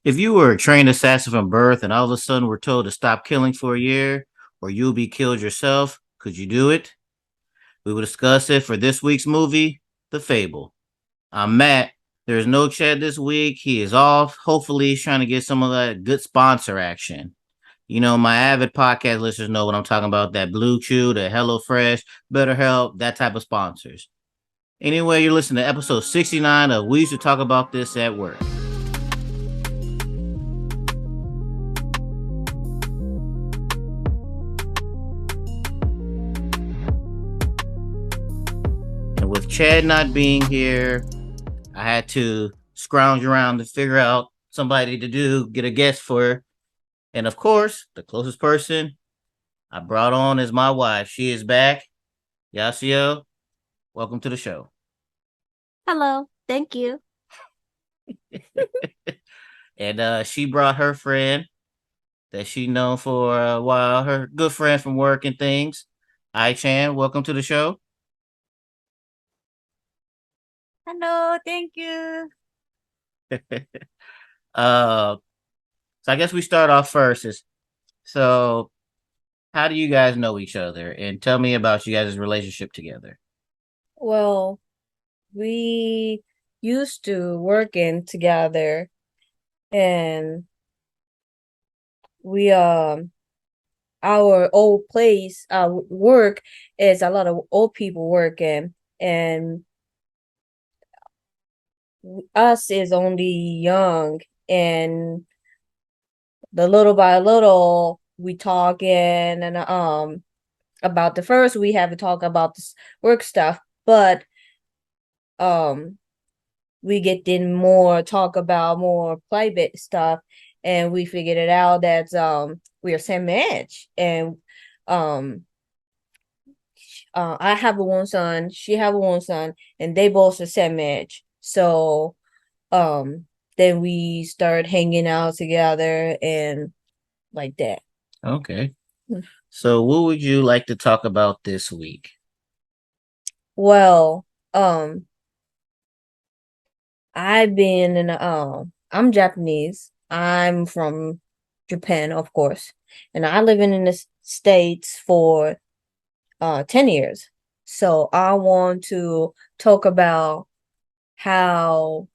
If you were a trained assassin from birth and all of a sudden were told to stop killing for a year or you'll be killed yourself, could you do it? We will discuss it for this week's movie, The Fable. I'm Matt. There's no Chad this week. He is off. Hopefully, he's trying to get some of that good sponsor action. You know, my avid podcast listeners know what I'm talking about, that Blue Chew, the HelloFresh, BetterHelp, that type of sponsors. Anyway, you're listening to episode 69 of We Used to Talk About This at Work. And with Chad not being here, I had to scrounge around to figure out somebody to get a guest for. And of course, the closest person I brought on is my wife. She is back. Yasuyo, welcome to the show. Hello, thank you. And she brought her friend that she known for a while, her good friend from work and things. Chan, welcome to the show. Hello, thank you. uh, so I guess we start off first. So how do you guys know each other? And tell me about you guys' relationship together. Well, we used to work in together and we our old place work is a lot of old people working and us is only young and the little by little we talking and about the first we have to talk about this work stuff, but we get in more talk about more private stuff and we figured it out that we are same age and I have one son, she have one son, and they both the same age. So then we start hanging out together and like that. Okay. So what would you like to talk about this week? Well, I've been in I'm Japanese. I'm from Japan, of course. And I live in the States for 10 years. So I want to talk about how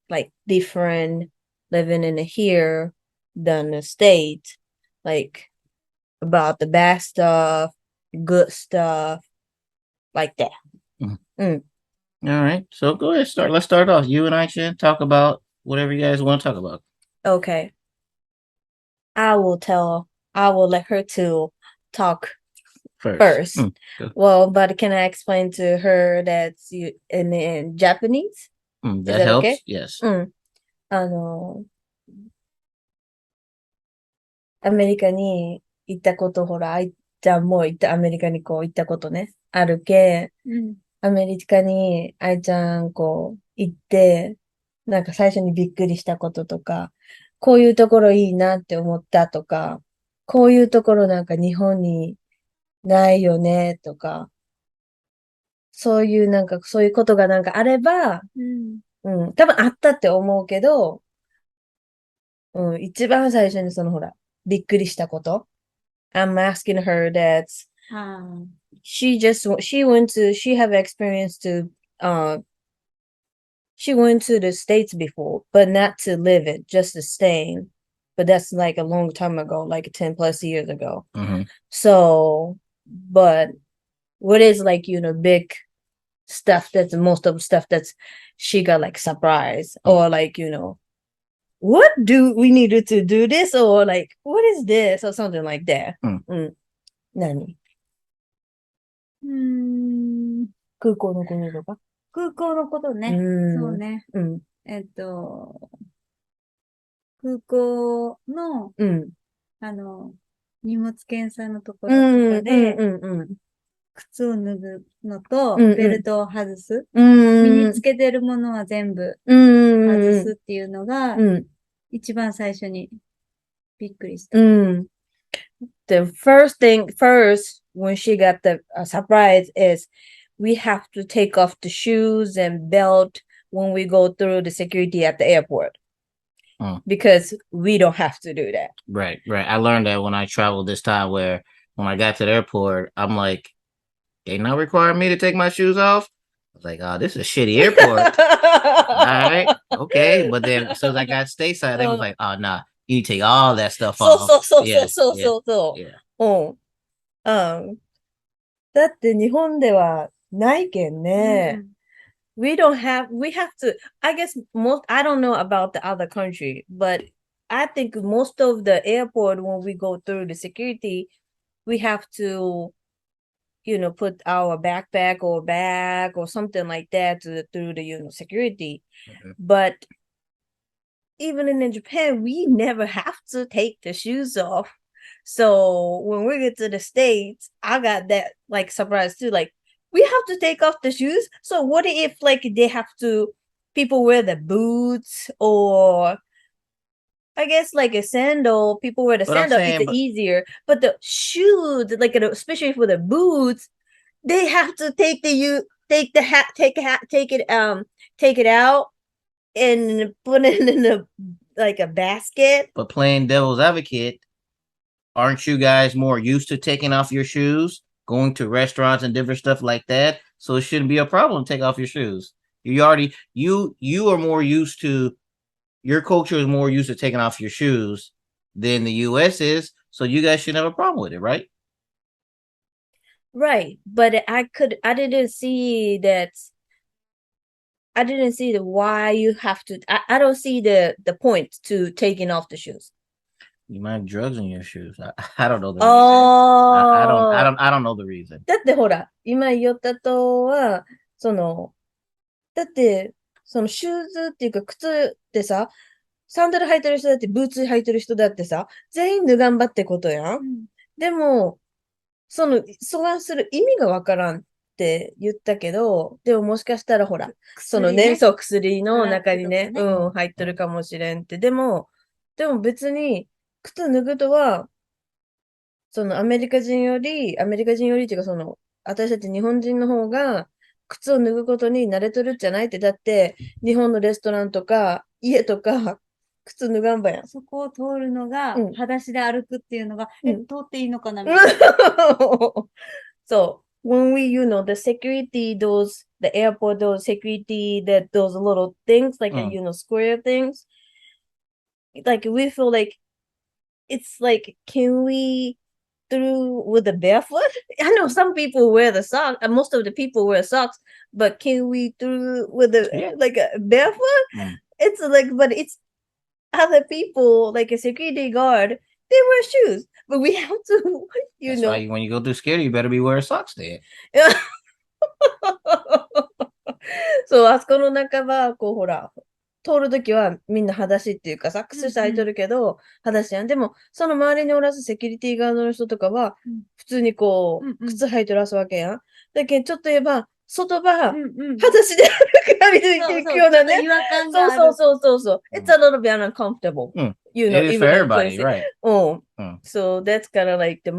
like different living in here than the States, like about the bad stuff, good stuff, like that. Mm. All right. So go ahead, start. Let's start off. You and I should talk about whatever you guys want to talk about. Okay. I will let her to talk first. Well, but can I explain to her that's you in Japanese? That Is that helps. okay? Yes. アメリカに行ったこと、ほら、愛ちゃんもアメリカにこう行ったことね、あるけ、アメリカに愛ちゃんこう行って、なんか最初にびっくりしたこととか、こういうところいいなって思ったとか、こういうところなんか日本にないよねとか、そういうなんかそういうことがなんかあれば、多分あったって思うけど、一番最初にそのほら、びっくりしたこと。I'm asking her that she have experience to, she went to the States before, but not to live it, just to stay. But that's like a long time ago, like 10 plus years ago. So, but what is like, big stuff that's most of the stuff that's she got like surprise or like, what do we needed to do this or like, what is this or something like that. 何空港のこととか空港のことね。そうね。空港の、荷物検査のところとかで、靴を脱ぐのと、ベルトを外す。身につけてるものは全部外すっていうのが、一番最初にびっくりした。The first when she got the surprise is we have to take off the shoes and belt when we go through the security at the airport. because we don't have to do that. Right. I learned that when I traveled this time, where when I got to the airport, I'm like, they not requiring me to take my shoes off. I was like, oh, this is a shitty airport. All right, okay. But then as soon as I got stateside, they was like, oh, nah, you need to take all that stuff off.だって日本ではないけんね。We have to, I guess I don't know about the other country, but I think most of the airport, when we go through the security, we have to, put our backpack or bag or something like that through the, security. But even in Japan, we never have to take the shoes off. So when we get to the States, I got that like surprise too. Like, we have to take off the shoes. So what if like they have to, people wear the boots, or I guess like a sandal, people wear the sandal, it's easier. But the shoes, like especially for the boots, they have to take it out and put it in a basket. But playing devil's advocate, aren't you guys more used to taking off your shoes, going to restaurants and different stuff like that? So it shouldn't be a problem to take off your shoes. You are more used to, your culture is more used to taking off your shoes than the US is. So you guys shouldn't have a problem with it, right? Right. But I didn't see that. I didn't see why you have to. I don't see the point to taking off the shoes. You might have drugs in your shoes. I don't know the reason. I don't know the reason. だってほら、今言ったとは、だって、シューズっていうか靴ってさ、サンダル履いてる人だって、ブーツ履いてる人だってさ、全員脱がんばってことやん。でも、それする意味がわからんって言ったけど、でももしかしたらほら、薬の中にね、入ってるかもしれんって。でも別に、靴脱ぐとは、アメリカ人よりっていうか私たち日本人の方が、靴を脱ぐことに慣れとるんじゃないって。だって、日本のレストランとか、家とか、靴脱がんばやん。そこを通るのが、裸足で歩くっていうのが、通っていいのかなみたいな。So, when we, the security, the airport, those security, those little things, like, square things, like, we feel like, it's like, can we through with the barefoot? I know some people wear the socks, most of the people wear socks, but can we through with like a barefoot? It's like, but it's other people, like a security guard, they wear shoes, but we have to, That's why when you go through security, you better be wearing socks there. そう、あそこの中は、ほら、通るときはみんな裸足っていうかさ、靴下履いてるけど、裸足やん。でも、その周りにおらすセキュリティガードの人とかは、普通に靴履いてらすわけやん。だけど、ちょっと言えば、外場、裸足で歩くようなね。そう。It's a little bit uncomfortable. It is for everybody, right? So that's kind of like the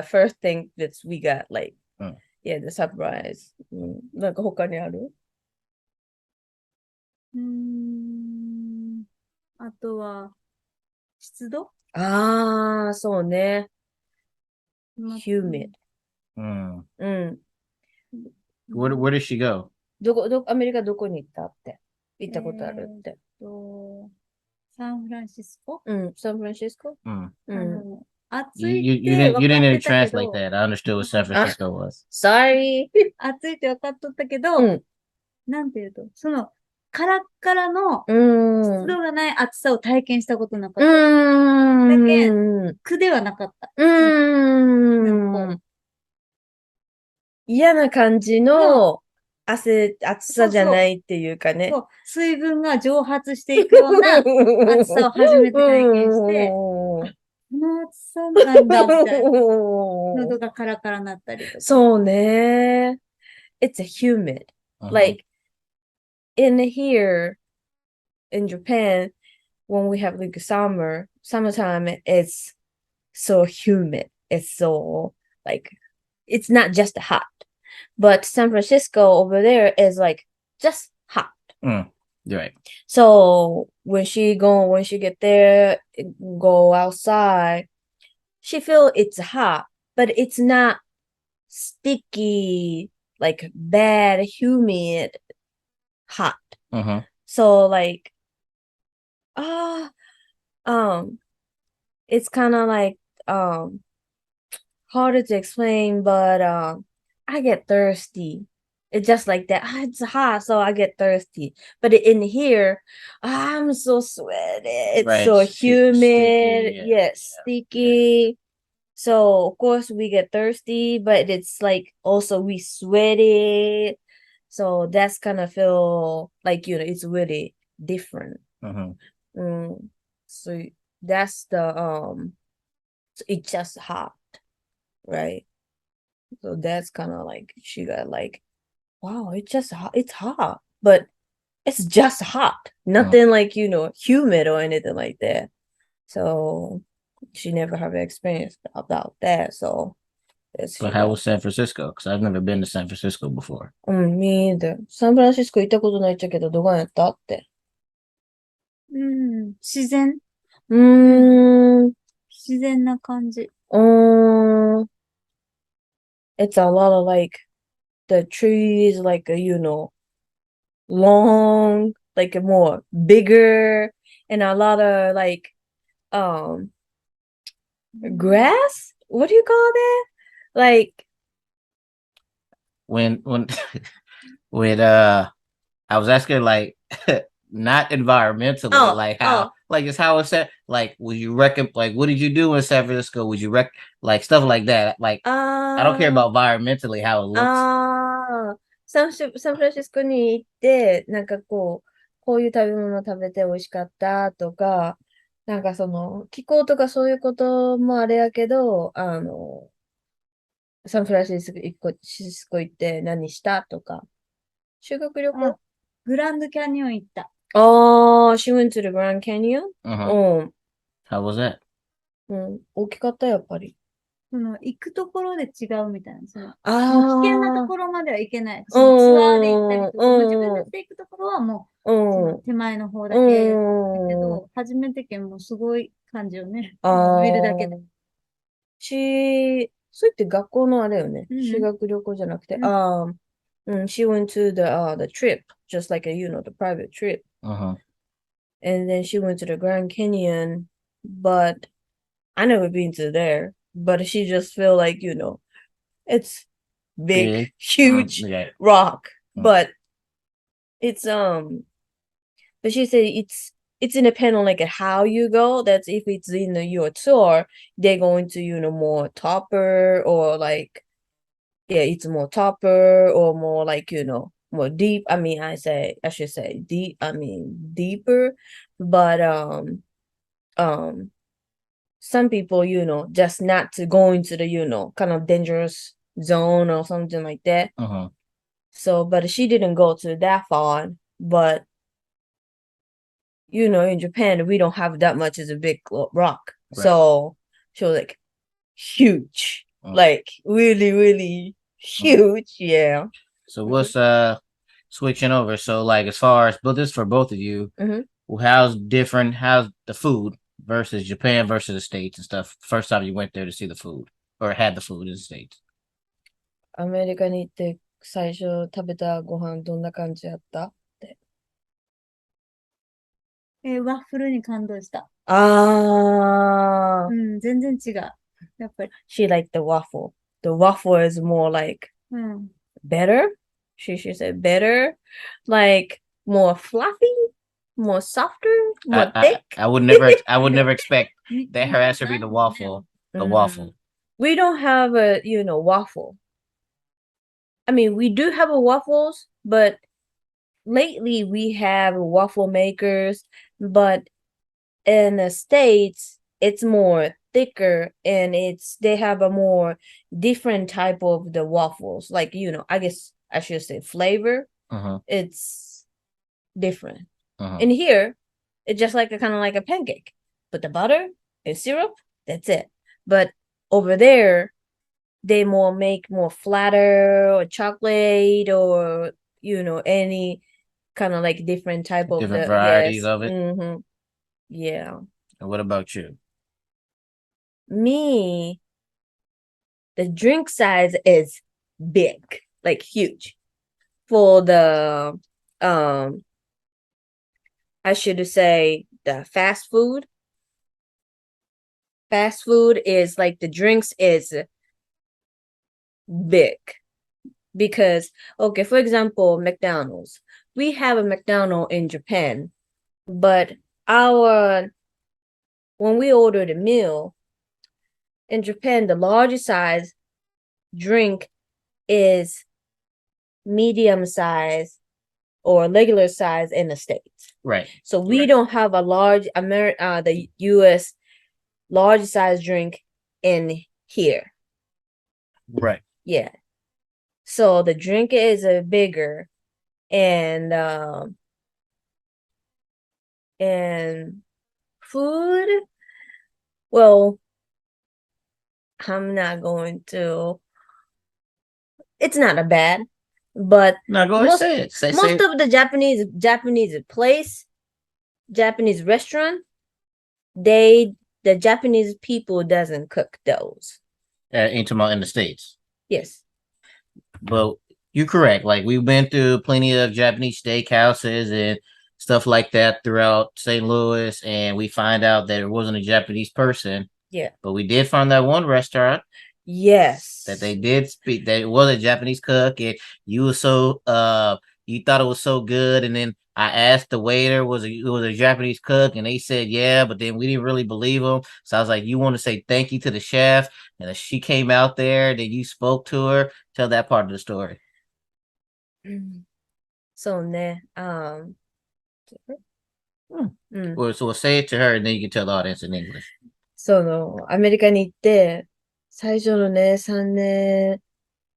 first thing that we got, like, yeah, the surprise. なんか他にある？あとは、湿度？ああ、そうね。humid. Where did she go? アメリカどこに行ったって。行ったことあるって。サンフランシスコ？サンフランシスコ？暑い You didn't even translate that. I understood what San Francisco was. Sorry. 暑いって分かっとったけど、なんていうと、カラッカラの湿度がない暑さを体験したことなかった。だけ苦ではなかった。嫌な感じの暑さじゃないっていうかね。そう、水分が蒸発していくような暑さを初めて体験して、この暑さなんだみたいな。喉がカラカラになったりとか。そうね。It's a humid. Like, in here, in Japan, when we have like summertime, it's so humid. It's so, like, it's not just hot. But San Francisco over there is like just hot. Right. So when she get there, go outside, she feel it's hot, but it's not sticky, like bad, humid, hot. Mm-hmm. So like, ah, it's kind of like harder to explain, but I get thirsty. It's just like that. Ah, it's hot, so I get thirsty. But in here, I'm so sweaty. It's Right, so sticky, humid. yeah, Yes, sticky. So of course we get thirsty, but it's like also we sweaty. So that's kind of feel like it's really different. Mm-hmm. So that's it's just hot, right? So that's kind of like she got like, wow, it's just hot. It's hot, but it's just hot. Nothing like humid or anything like that. So she never have experience about that. So that's But she how got. was San Francisco? Because I've never been to San Francisco before. Me either.サンフランシスコ行ったことないっちゃけど、どがんやったって。自然。自然な感じ。It's a lot of like the trees, like long, like more bigger, and a lot of like grass. What do you call that? Like When when I was asking like not environmentally, like how like it's how it's said, like would you reckon like what did you do in San Francisco? Would you like stuff like that? Like I don't care about environmentally how it looks. サンフランシスコに行って、なんかこういう食べ物食べて美味しかったとか、なんかその気候とかそういうこともあれやけど、サンフランシスコ行って何したとか、修学旅行グランドキャニオン行った。she went to the Grand Canyon? How was that? 大きかった、やっぱり。行くところで違うみたいな。もう危険なところまでは行けない。ツアーで行ったりとか、自分で行くところはもう、その手前の方だけだけど、初めて県もすごい感じよね。見るだけで。そう言って学校のあれよね。修学旅行じゃなくて。she went to the trip, just like the private trip. And then she went to the Grand Canyon, but I never been to there. But she just feel like, it's big, huge rock. But it's but she said it's independent like how you go. That's if it's in your tour, they're going to, more topper or like it's more topper or more like, more deep. I mean, I should say deep, I mean deeper. But some people, just not to go into the, kind of dangerous zone or something like that. So, but she didn't go to that far. But, in Japan, we don't have that much as a big rock. Right. So she was like, huge. Like, really, really huge. Yeah. So what's switching over? So like as far as, but this is for both of you, how's the food versus Japan versus the States and stuff? First time you went there to see the food or had the food in the States. アメリカに行って最初食べたご飯どんな感じやったって。ワッフルに感動した。全然違う。やっぱり。She liked the waffle. The waffle is more like better. She said better. Like more fluffy, more softer, more thick. I would never expect that her answer be the waffle. The waffle. We don't have a, waffle. I mean, we do have a waffles, but lately we have waffle makers, but in the States, it's more thicker and they have a more different type of the waffles. Like, I guess I should say flavor. It's different. And here, it's just like kind of like a pancake. Put the butter and syrup, that's it. But over there, they make more flatter or chocolate or, any kind of like different type of different varieties of it. Mm-hmm. Yeah. And what about you? Me, the drink size is big, like huge. For the I should say the fast food. Fast food is like the drinks is big because okay, for example, McDonald's. We have a McDonald's in Japan, but our when we order the meal in Japan, the largest size drink is medium size or regular size in the States. Right. So we don't have a large the US large size drink in here. Right. Yeah. So the drink is a bigger and food. Well, I'm not going to. It's not a bad, but No, go ahead, say it. Most of the Japanese place, Japanese restaurant, the Japanese people doesn't cook those. In the States. Yes. But you're correct. Like we've been through plenty of Japanese steakhouses and stuff like that throughout St. Louis, and we find out that it wasn't a Japanese person. Yeah. But we did find that one restaurant. Yes. That they did speak that it was a Japanese cook, and you were so you thought it was so good, and then I asked the waiter it was a Japanese cook, and they said yeah, but then we didn't really believe them. So I was like, you want to say thank you to the chef, and she came out there, then you spoke to her. Tell that part of the story. So ne, Well, so we'll say it to her, and then you can tell the audience in English. アメリカに行って、最初のね、3年、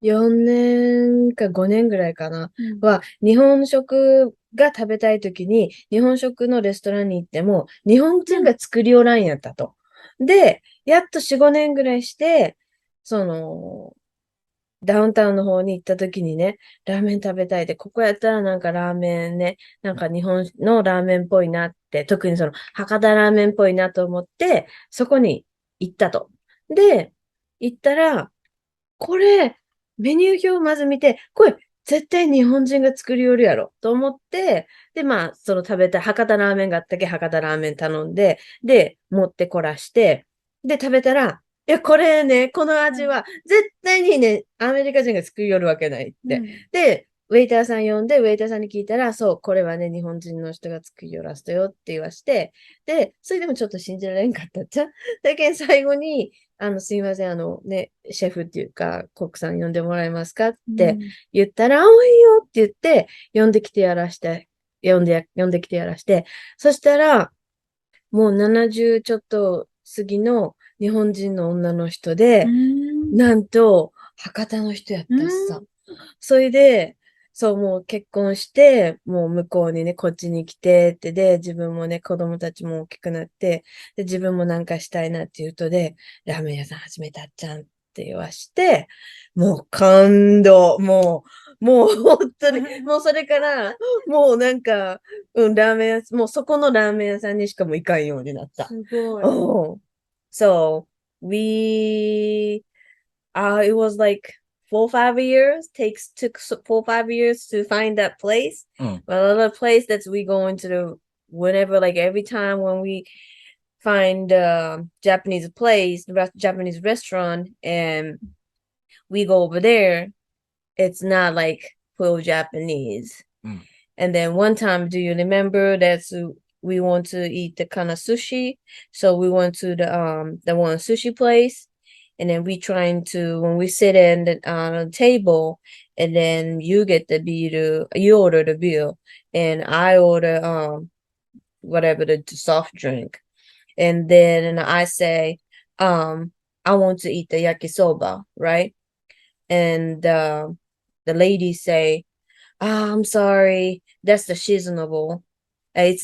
4年か5年ぐらいかな、は、日本食が食べたいときに、日本食のレストランに行っても、日本人が作りおらんやったと。で、やっと4、5年ぐらいして、ダウンタウンの方に行った時にね、ラーメン食べたいで、ここやったらなんかラーメンね、なんか日本のラーメンっぽいなって、特に博多ラーメンっぽいなと思って、そこに行ったと。で、行ったら、これ、メニュー表をまず見て、これ、絶対日本人が作りよるやろと思って、で、食べた博多ラーメンがあったけ、博多ラーメン頼んで、で、持ってこらして、で、食べたら、いや、これね、この味は、絶対にね、アメリカ人が作りよるわけないって。で、ウェイターさん呼んで、ウェイターさんに聞いたら、そう、これはね、日本人の人が作りよらすとよって言わして、で、それでもちょっと信じられんかったっちゃ。だけど最後に、すいません、ね、シェフっていうか、コックさん呼んでもらえますかって言ったら、いいよって言って、呼んできてやらして、そしたら、もう70ちょっと過ぎの日本人の女の人で、なんと、博多の人やったしさ。それで、そう、もう結婚して、もう向こうにね、こっちに来てって、で、自分もね、子供たちも大きくなって、で、自分もなんかしたいなって言うとで、ラーメン屋さん始めたっちゃんって言わして、もう感動、もう本当に、もうそれから、もうなんか、ラーメン屋、もうそこのラーメン屋さんにしかも行かんようになった。すごい。So, it was like 4-5 years, took 4-5 years to find that place. But another place that we go into whenever, like every time when we find a Japanese place, Japanese restaurant, and we go over there, it's not like full Japanese. And then one time, do you remember that we want to eat the kind of sushi? So we went to the one sushi place. And then when we sit on the table, and then you get the bill, you order the bill, and I order whatever the soft drink. And then I say, I want to eat the yakisoba, right? And the lady say, I'm sorry, that's the seasonable. It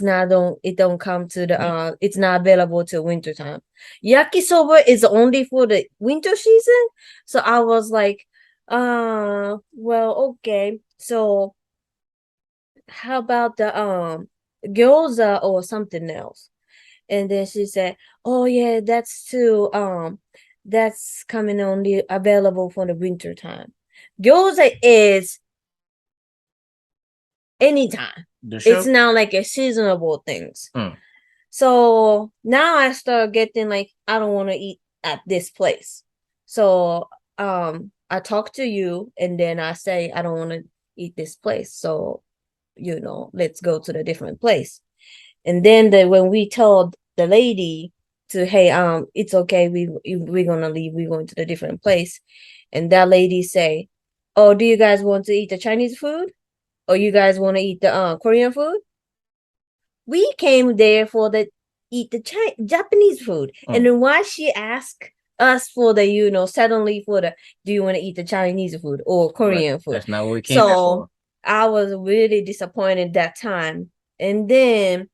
don't come to the it's not available till winter time. Yakisoba is only for the winter season. So I was like, well, okay. So how about the gyoza or something else? And then she said, oh yeah, that's too that's coming only available for the winter time. Gyoza is anytime. It's not like a seasonable things. So now I start getting like, I don't want to eat at this place. So I talk to you and then I say I don't want to eat this place. So, let's go to the different place. And then when we told the lady to, hey, it's okay, we're gonna leave, we're going to the different place. And that lady say, oh, do you guys want to eat the Chinese food? Or you guys want to eat the Korean food? We came there for eat the Japanese food. And then why she ask us for suddenly for do you want to eat the Chinese food or Korean food? That's not what we came there for. I was really disappointed that time. And then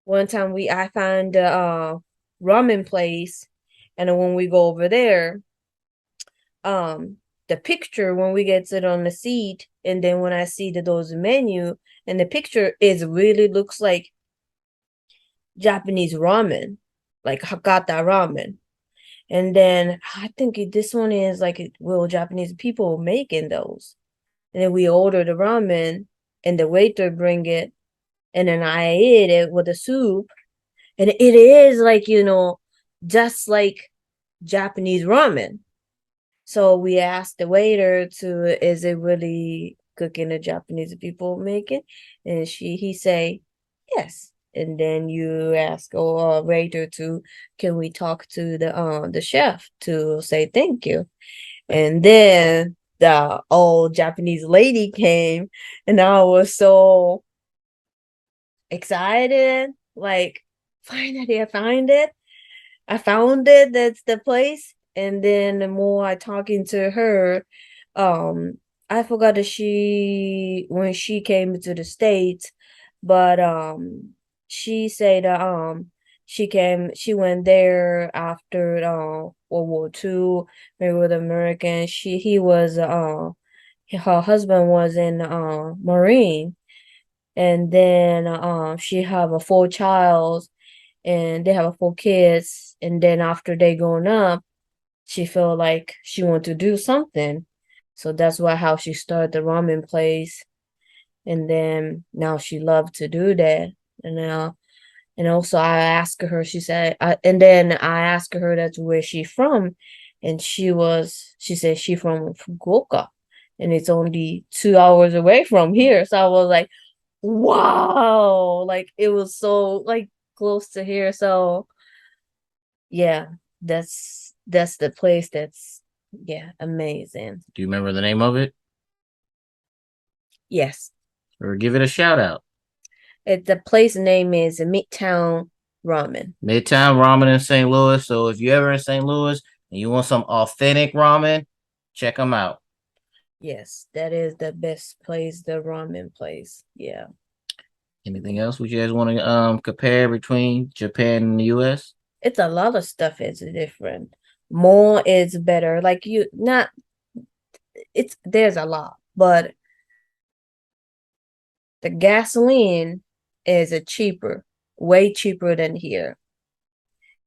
one time I found a ramen place, and then when we go over there, the picture when we get sit on the seat, and then when I see those menu, and the picture is really looks like Japanese ramen, like Hakata ramen. And then I think this one is like real Japanese people making those. And then we order the ramen, and the waiter bring it, and then I ate it with the soup, and it is like just like Japanese ramen. So we asked the waiter is it really cooking the Japanese people make it? And he say yes. And then you ask waiter can we talk to the chef to say thank you? And then the old Japanese lady came, and I was so excited, like, finally I found it. That's the place. And then the more I talking to her, I forgot that when she came to the States, but she said she went there after World War II, maybe with American. He was her husband was in Marine, and then she have a 4 child, and they have 4 kids, and then after they grown up, she felt like she want to do something. So that's how she started the ramen place. And then now she loved to do that. And also I asked her, she said, and then I asked her that's where she from. And she said she from Fukuoka. And it's only 2 hours away from here. So I was like, wow, like it was so like close to here. So yeah, that's the place that's amazing. Do you remember the name of it? Yes. Or give it a shout out. The place name is Midtown Ramen. Midtown Ramen in St. Louis. So if you're ever in St. Louis and you want some authentic ramen, check them out. Yes, that is the best place, the ramen place. Yeah. Anything else you guys want to compare between Japan and the US? It's a lot of stuff is different. More is better. Like there's a lot, but the gasoline is way cheaper than here.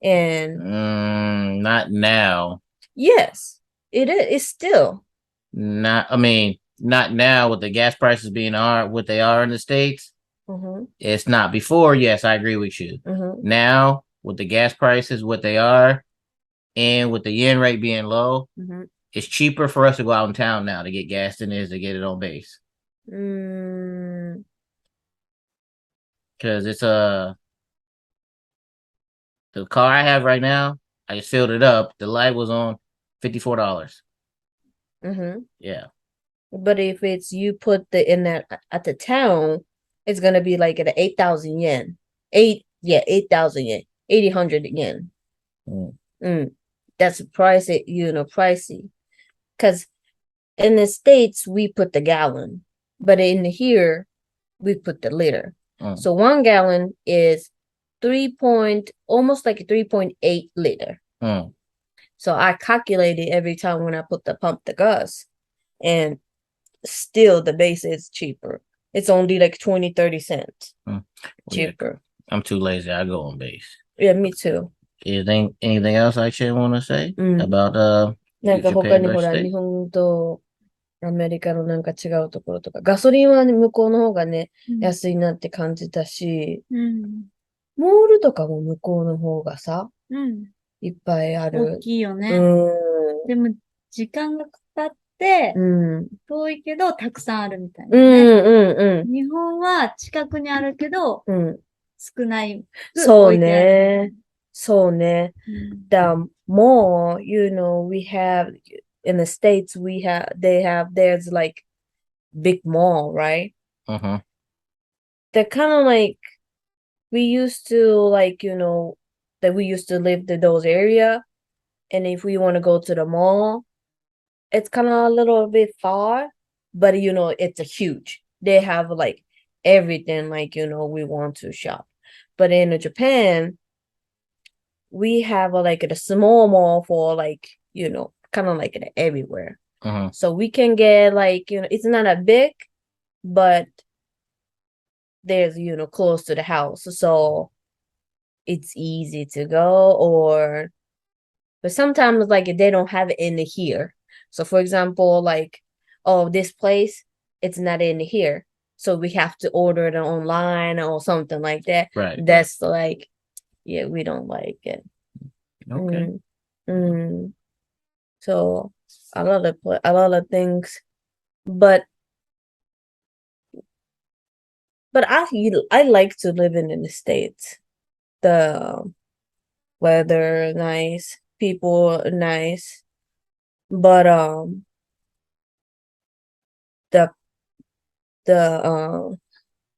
And not now. Yes, it is. It's still not now with the gas prices being what they are in the States. Mm-hmm. It's not. Before, yes, I agree with you. Mm-hmm. Now with the gas prices what they are, and with the yen rate being low, Mm-hmm. it's cheaper for us to go out in town now to get gas than it is to get it on base. Because it's the car I have right now, I just filled it up. The light was on $54. Mm-hmm. Yeah. But if it's you put in that at the town, it's gonna be like at 8,000 yen. 8,000 yen. 800 yen. That's pricey, pricey. Because in the States we put the gallon, but in here we put the liter. So 1 gallon is almost like a 3.8 liter. So I calculated every time when I pump the gas, and still the base is cheaper. it's only like 20, 30 cents Well, cheaper. Yeah, I'm too lazy. I go on base. Yeah, me too. Anything else I should want to say about なんか他 Japan にほ versus ら、 States? 日本とアメリカのなんか違うところとか、ガソリンはね、向こうの方がね、安いなって感じたし、モールとかも向こうの方がさ、いっぱいある。大きいよね。でも、時間がかかって、遠いけど、たくさんあるみたいなね。日本は近くにあるけど、少ないく置いてある。そうね。The mall, we have, in the States, there's like big mall, right? They're kind of like, we used to like, that we used to live in those area. And if we want to go to the mall, it's kind of a little bit far, but it's a huge. They have like everything, like, we want to shop. But in Japan, we have like a small mall for like, kind of like everywhere. So we can get like, it's not a big, but there's, close to the house. So it's easy to go but sometimes like they don't have it in here. So for example, like, oh, this place, it's not in here. So we have to order it online or something like that. Right. That's like, yeah, we don't like it. Okay. So a lot of things, but I like to live in the States. The weather nice, people nice, but the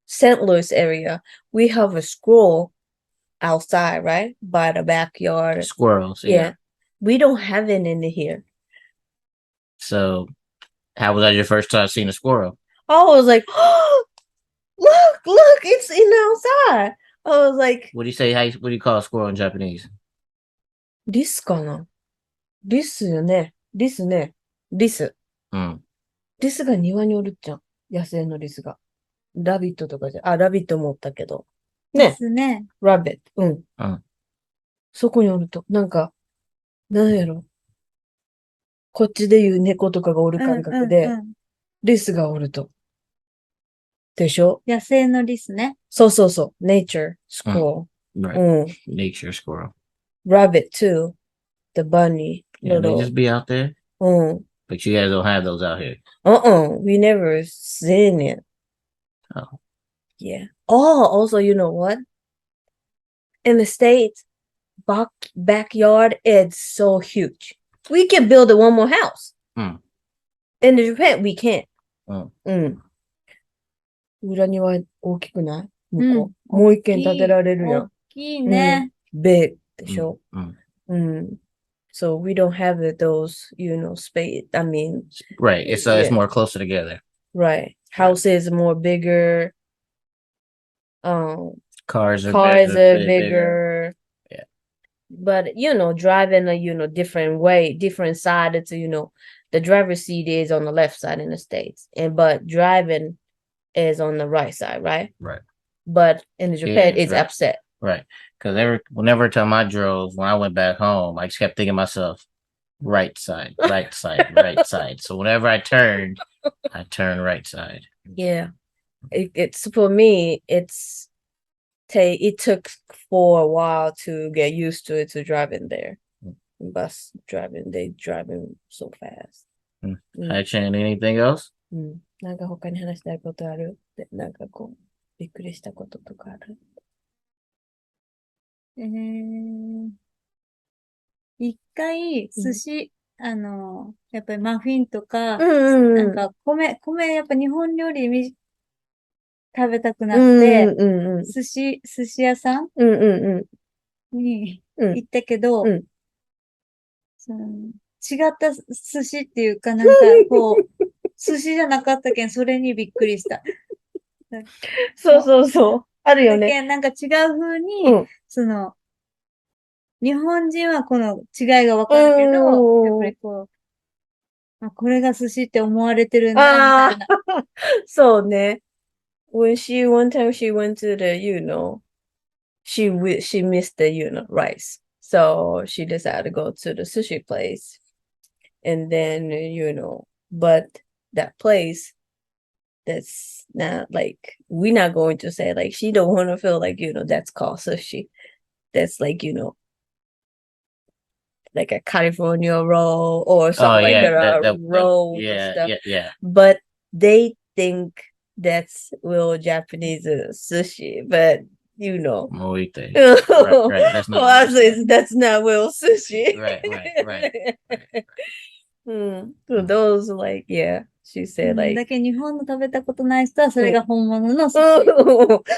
St. Louis area, we have a squirrel outside, right? By the backyard. Squirrels. Yeah. We don't have it in here. So, how was that your first time seeing a squirrel? I was like, oh, look, it's in outside. I was like, what do you call a squirrel in Japanese? リスかなリスよね。リスね。リス。リスが庭におるっちゃん。野生のリスが。ラビットとかラビットもおったけど。ね。ですね。ラビット。そこにおると、なんか、なんやろ。こっちで言う猫とかがおる感覚で、リスがおると。でしょ野生のリスね。そう。nature squirrel. Right. Nature squirrel. Rabbit too. The bunny. Yeah, they just be out there. But you guys don't have those out here. We never seen it. Oh. Yeah. Oh, also, you know what? In the States, backyard is so huge. We can build one more house. In Japan, we can't. 裏庭大きくない向こう。もう一軒建てられるやん。大きいね。big でしょSo we don't have those, space. I mean, right. It's more closer together. Right. Houses more bigger. Cars are bigger. Yeah. But driving a different way, different side. It's the driver's seat is on the left side in the States, but driving is on the right side, right? Right. But in Japan, it's upset. Right. Because whenever time I drove, when I went back home, I just kept thinking to myself, right side, right side, right side. So whenever I turned right side. Yeah. It's for me, it took for a while to get used to it, to driving there. Bus driving, they driving so fast. Hi, Chan, anything else? なんか他に話したいことある？なんかびっくりしたこととかある？一回、寿司、やっぱりマフィンとか、なんか米、やっぱ日本料理食べたくなって、寿司屋さんに行ったけど、違った寿司っていうか、なんか寿司じゃなかったけん、それにびっくりした。そう。あるよね。だけん、なんか違う風に、日本人はこの違いがわかるけど、やっぱりこれが寿司って思われてるんだ、みたいな。そうね。when one time she went to the, she missed the, rice. So she decided to go to the sushi place. And then, but that place, that's not like, we're not going to say like, she don't want to feel like, that's called sushi. That's like, like a California roll or something like that, rolls and stuff. Yeah. But they think that's real Japanese sushi, but Moite. Right. That's not. Well, that's not real sushi. Right. So those like, yeah, she said だ like, け日本の食べたことない人はそれが本物の寿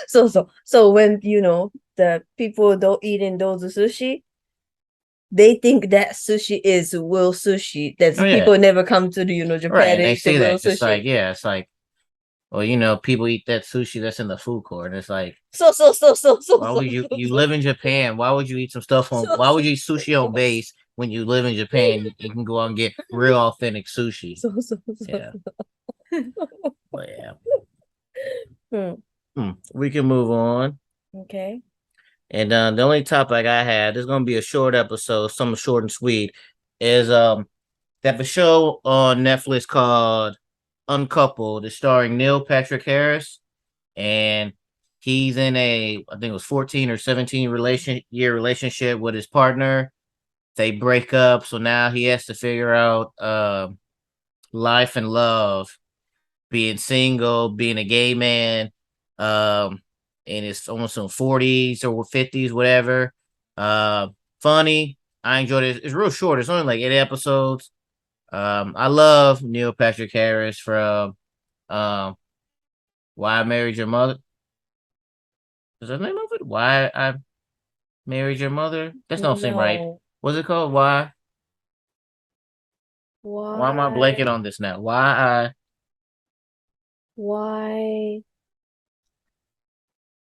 司。so when the people don't eat in those sushi, they think that sushi is real sushi. That's people never come to the Japan. Right, and they eat the say real that. It's sushi. like, it's like, well, people eat that sushi that's in the food court, and it's like, So. why would you live in Japan? Why would you eat some stuff on? Why would you eat sushi on base when you live in Japan? You can go out and get real authentic sushi. Yeah. But yeah. We can move on. Okay. And the only topic I had, this is gonna be a short episode, something short and sweet, is that the show on Netflix called Uncoupled is starring Neil Patrick Harris, and he's in I think it was 14 or 17 relationship with his partner. They break up, so now he has to figure out life and love, being single, being a gay man, in his almost in 40s or 50s, whatever. Funny. I enjoyed it. It's real short. It's only like 8 episodes. I love Neil Patrick Harris from Why I Married Your Mother. Is that the name of it? Why I Married Your Mother? That's don't seem right. What's it called? Why am I blanking on this now? Why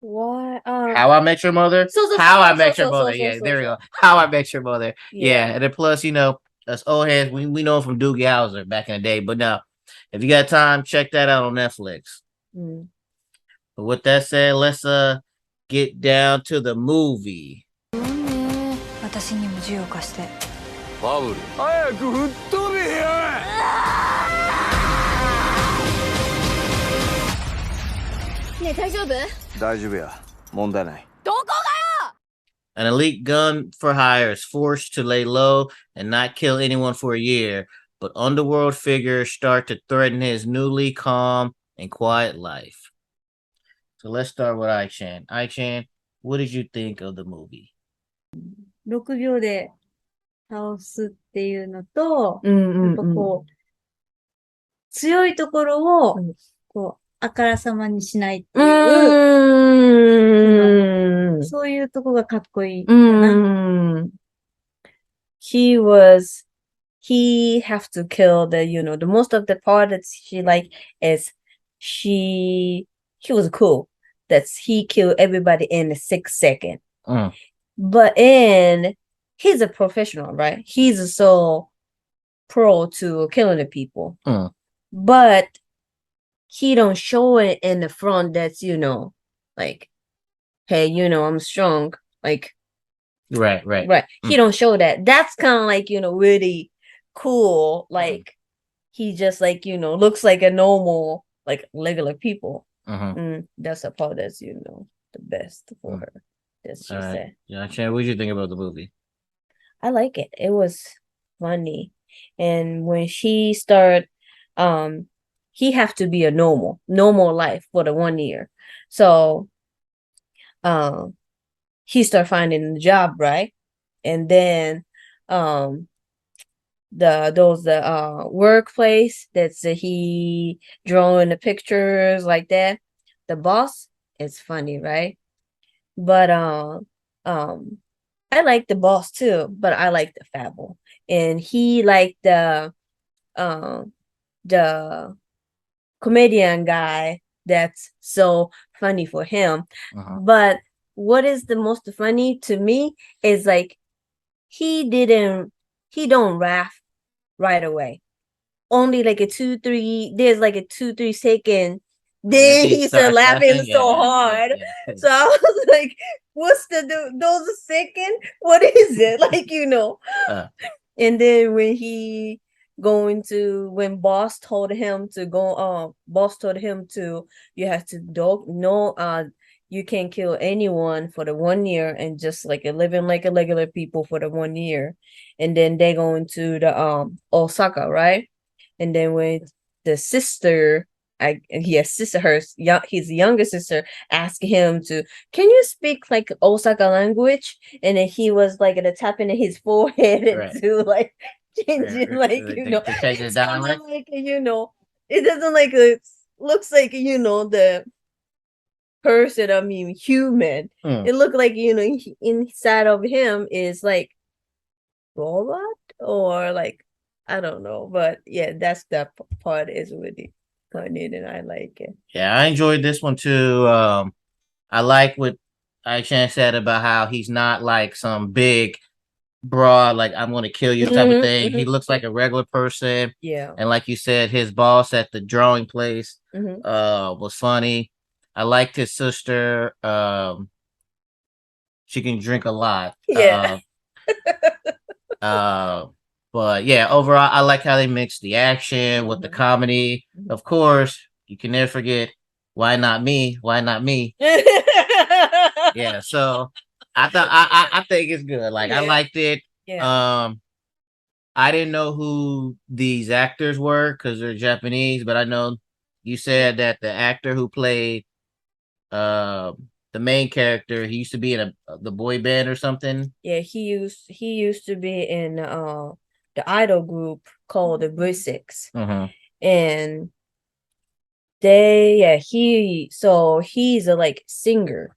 How I Met Your Mother? How I Met Your Mother. Yeah, there we go. How I Met Your Mother. Yeah. And then plus, us old heads, we know him from Doogie Howser back in the day. But now, if you got time, check that out on Netflix. But with that said, let's get down to the movie. 私にも銃を貸して。ファブル、早く吹っ飛べよ。ねえ大丈夫？大丈夫や。問題ない。どこがよ！ An elite gun for hire is forced to lay low and not kill anyone for a year, but underworld figures start to threaten his newly calm and quiet life. So let's start with Ai-chan. Ai-chan, what did you think of the movie? 6秒で倒すっていうのと、やっぱこう、強いところを、こう、あからさまにしないっていう、そういうとこがかっこいいかな。He have to kill the most of the part that she like is he was cool. That's he killed everybody in a 6 second. But he's a professional, right? He's so pro to killing the people. But he don't show it in the front that's, like, hey, I'm strong. Like, Right. He don't show that. That's kind of like, really cool. Like, he just like, looks like a normal, like regular people. That's a part that's, the best for her. That she said. Yeah, Chan, what did you think about the movie? I like it. It was funny. And when she started, he have to be a normal life for the 1 year. So, he started finding a job, right? And then, the workplace that's he drawing the pictures like that. The boss is funny, right? But I like the boss too, but I like the Fable. And he liked the comedian guy that's so funny for him. But what is the most funny to me is like he don't laugh right away. Only like there's like a 2-3 second Then he started laughing so Yeah, hard. yeah. So I was like, what's those second? What is it? Like, and then when boss told him to go, boss told him to, you have to you can't kill anyone for the 1 year and just like living like a regular people for the 1 year. And then they go into the Osaka, right? And then when the sister, his younger sister asked him to, can you speak like Osaka language? And then he was like tapping in his forehead and to like changing to change it down, like it doesn't like it looks like the person, I mean human. It looked like inside of him is like robot or like I don't know, but yeah, that's that part is really funny and I like it. Yeah, I enjoyed this one too. I like what Aishan said about how he's not like some big broad, like I'm gonna kill you type of thing. He looks like a regular person. Yeah. And like you said, his boss at the drawing place was funny. I liked his sister. She can drink a lot. Yeah. But yeah, overall, I like how they mix the action with the comedy. Of course, you can never forget, why not me? Why not me? Yeah, so I think it's good. Like I liked it. Yeah. I didn't know who these actors were because they're Japanese, but I know you said that the actor who played the main character, he used to be in the boy band or something. Yeah, he used to be in the idol group called the V6. And he's a like singer.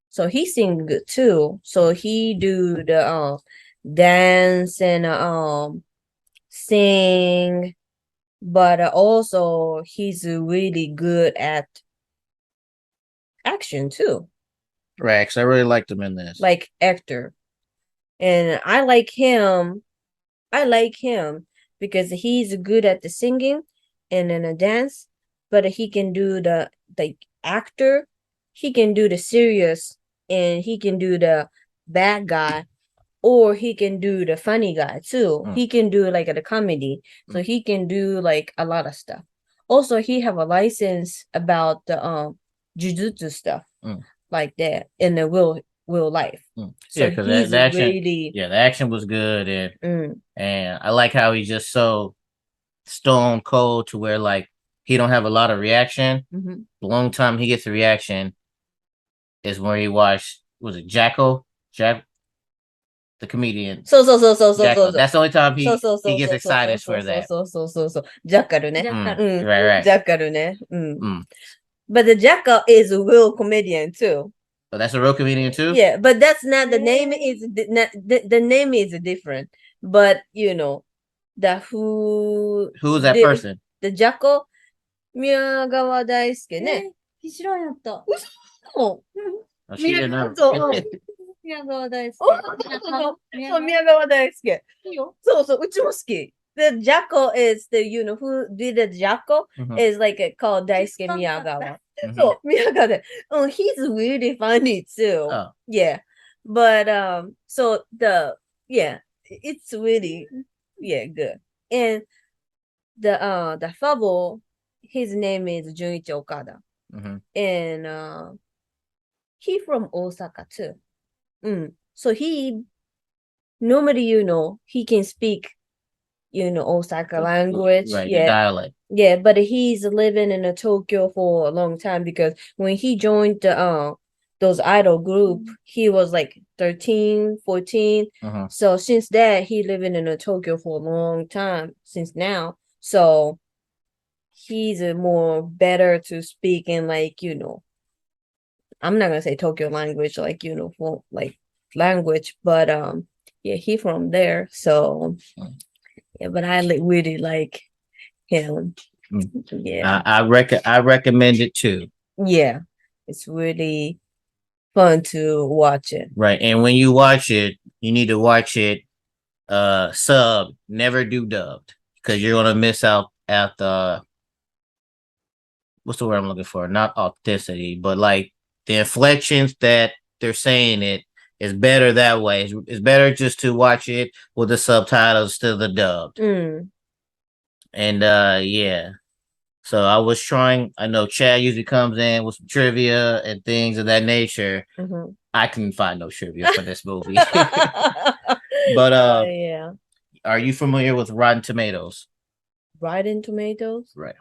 So he sing good too. So he do the dance and sing, but also he's really good at action too. Right, 'cause I really liked him in this. Like actor. And I like him because he's good at the singing and in a dance, but he can do the actor, he can do the serious and he can do the bad guy or he can do the funny guy too. He can do like the comedy. So he can do like a lot of stuff. Also, he have a license about the jujutsu stuff like that in the real life. So yeah, because he's the action, really the action was good, and I like how he's just so stone cold to where like he don't have a lot of reaction. The long time he gets a reaction is when he watched, was it Jack, the comedian. So That's the only time he gets excited for that. Jackal ね。 Right. Jackal ね。But the Jackal is a real comedian too. So that's a real comedian too? Yeah, but that's not the name is the name is different. But who's that person? The Jackal 宮川大輔ね。知らんやった。嘘。 She didn't know. 宮川大輔。そう、宮川大輔。そう、うちも好き。The Jackal is who did the Jackal is like called Daisuke Miyagawa. So Miyagawa, he's really funny too. Yeah, but it's really good. And the Fable, his name is Junichi Okada, and he from Osaka too. So he normally he can speak Osaka language. Right, the dialect. Yeah, but he's living in Tokyo for a long time because when he joined those idol group, he was like 13, 14. So since that, he living in Tokyo for a long time since now. So he's more better to speak in like, I'm not gonna say Tokyo language, like, for like language, but yeah, he from there. So yeah, but I really like him. Yeah, I recommend it too. Yeah, it's really fun to watch it. Right, and when you watch it, you need to watch it sub, never do dubbed, because you're gonna miss out at the what's the word I'm looking for? Not authenticity, but like the inflections that they're saying it is better that way. It's better just to watch it with the subtitles instead of the dubbed. And yeah. So I was trying. I know Chad usually comes in with some trivia and things of that nature. I couldn't find no trivia for this movie. But yeah. Are you familiar with Rotten Tomatoes? Rotten Tomatoes? Right.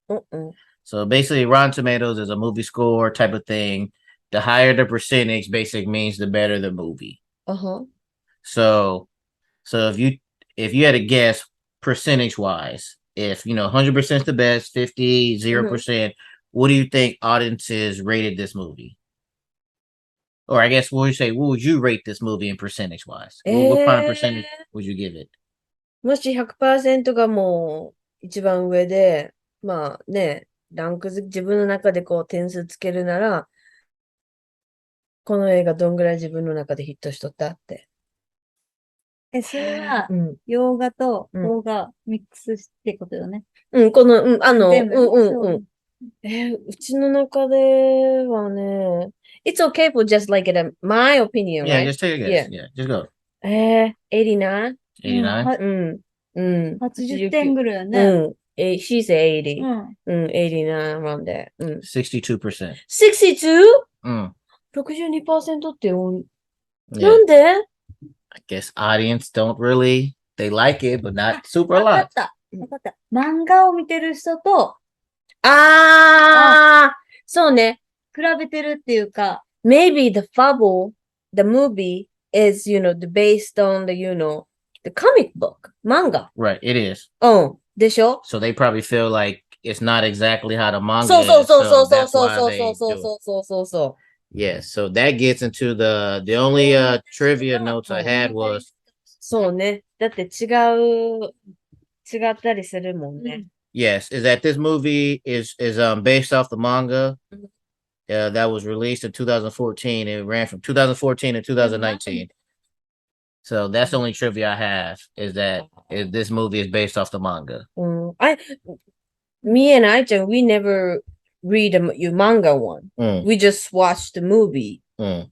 Uh-uh. So basically, Rotten Tomatoes is a movie score type of thing. The higher the percentage, basically means the better the movie. So if you had to guess percentage wise, if 100% is the best, 50, 0%, what do you think audiences rated this movie? Or I guess what would you rate this movie in percentage wise? What kind of percentage would you give it? もし 100% がもう一番上で、まあね、ランク自分の中でこう点数つけるなら、この映画どんぐらい自分の中でヒットしとったって。それは、洋画と邦画ミックスしてことよね。この、全部うちの中ではね、It's okay for just like it, my opinion, Yeah, right? just take a guess. Yeah, just go. 89? 89? 80点ぐらいよね。She said 80. 89 around there. 62%. 62? 62% って多い。なんで I guess audience don't really, they like it, but not super a lot. わかった。漫画を見てる人と、そうね。比べてるっていうか。Maybe the Fable, the movie is, based on the, the comic book, manga. Right, it is. でしょ So they probably feel like it's not exactly how the manga そう is. So that's why they do it. そう。Yeah, so that gets into the only trivia notes I had was そうね。だって違ったりするもんね。yes, is that this movie is based off the manga that was released in 2014. It ran from 2014 to 2019. So that's the only trivia I have is that this movie is based off the manga. Me and Ai-chan, we never read your manga one. We just watched the movie.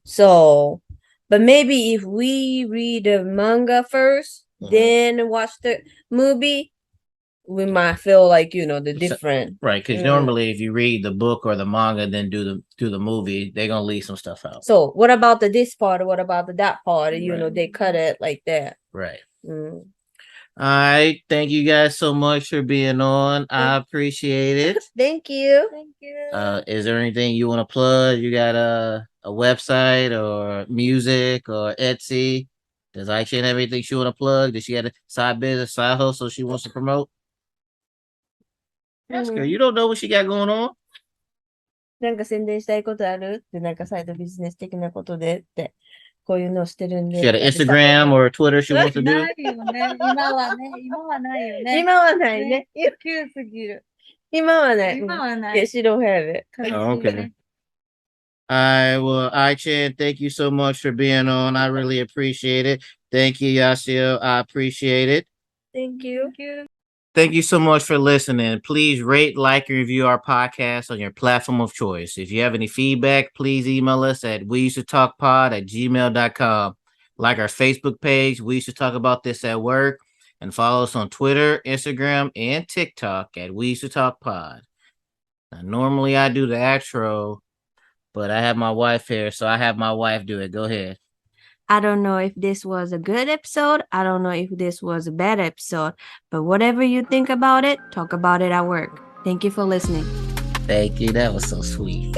So, but maybe if we read the manga first, then watch the movie, we might feel like, the different. Right, because normally if you read the book or the manga, then do the movie, they're going to leave some stuff out. So what about this part? What about that part? They cut it like that. Right. All right. Thank you guys so much for being on. I appreciate it. Thank you. Is there anything you want to plug? You got a website or music or Etsy? Does Aisha have anything she want to plug? Does she have a side business, side hustle she wants to promote? Ask her. You don't know what she got going on? なんか宣伝したいことあるって、なんかサイドビジネス的なことでって、こういうのをしてるんで。She got an Instagram or Twitter she wants to do? ないよね。今はないよね。今はないね。急すぎる。今はない。今はない。Yeah, she don't have it. Oh, okay. All right. Well, Ai-chan, thank you so much for being on. I really appreciate it. Thank you, Yasuyo. I appreciate it. Thank you. Thank you so much for listening. Please rate, like, and review our podcast on your platform of choice. If you have any feedback, please email us at weused2talkpod@gmail.com. Like our Facebook page, We Used to Talk About This at Work, and follow us on Twitter, Instagram, and TikTok at We Used to Talk Pod. Now, normally I do the outro, but I have my wife here, so I have my wife do it. Go ahead. I don't know if this was a good episode. I don't know if this was a bad episode. But whatever you think about it, talk about it at work. Thank you for listening. Thank you. That was so sweet.